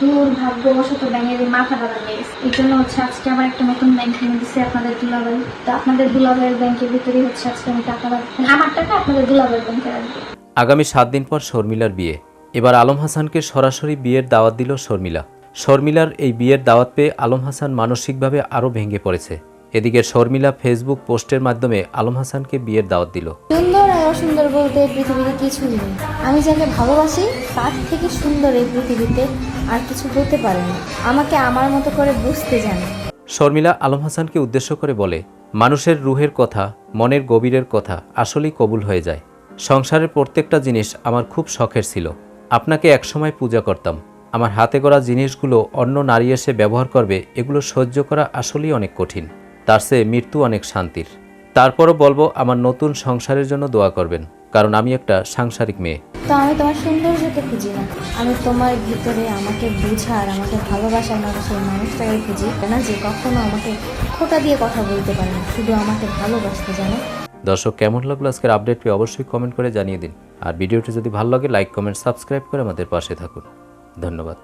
দুর্ভাগ্যবশত ব্যাংকের মাথাটা লাগিয়ে গেছে। এই জন্য আজকে আমার একটা নতুন ব্যাংক কিনে দিচ্ছে আপনাদের দুলাভাই। তো আপনাদের দুলাভাইয়ের ব্যাংকের ভিতরেই আজকে আমি টাকা রাখবো, আমার টাকা আপনাদের দুলাভাইয়ের ব্যাংকে রাখবো। আগামী 7 দিন পর শর্মিলার বিয়ে। এবার আলম হাসানকে সরাসরি বিয়ের দাওয়াত দিল শর্মিলা। শর্মিলার এই বিয়ের দাওয়াত পেয়ে আলম হাসান মানসিকভাবে আরও ভেঙে পড়েছে। এদিকে শর্মিলা ফেসবুক পোস্টের মাধ্যমে আলম হাসানকে বিয়ের দাওয়াত দিল। সুন্দর আর অসুন্দর বলতে পৃথিবীতে কিছুই নেই। আমি যাকে ভালোবাসি তার থেকে সুন্দর এই পৃথিবীতে আর কিছু হতে পারে না। আমাকে আমার মতো করে বুঝতে জানে। শর্মিলা আলম হাসানকে উদ্দেশ্য করে বলে, মানুষের রুহের কথা, মনের গভীরের কথা আসলেই কবুল হয়ে যায়। সংসারের প্রত্যেকটা জিনিস আমার খুব শখের ছিল। আপনাকে একসময় পূজা করতাম। আমার হাতে গড়া জিনিসগুলো অন্য নারী এসে ব্যবহার করবে, এগুলো সহ্য করা আসলেই অনেক কঠিন। তার চেয়ে মৃত্যু অনেক শান্তির। তারপরও বলবো, আমার নতুন সংসারের জন্য দোয়া করবেন, কারণ আমি একটা সাংসারিক মেয়ে। তো আমি তোমার সৌন্দর্যকে খুঁজি না, আমি তোমার ভিতরে আমাকে বুঝার, আমাকে ভালোবাসার মতো সেই মানুষটাকে খুঁজি না, যে কখনো আমাকে খোঁটা দিয়ে কথা বলতে পারে না, শুধু আমাকে ভালোবাসতে জানে। দর্শক, কেমন লাগলো আজকের আপডেট পেয়ে অবশ্যই কমেন্ট করে জানিয়ে দিন। আর ভিডিওটি যদি ভালো লাগে লাইক, কমেন্ট, সাবস্ক্রাইব করে আমাদের পাশে থাকুন। ধন্যবাদ।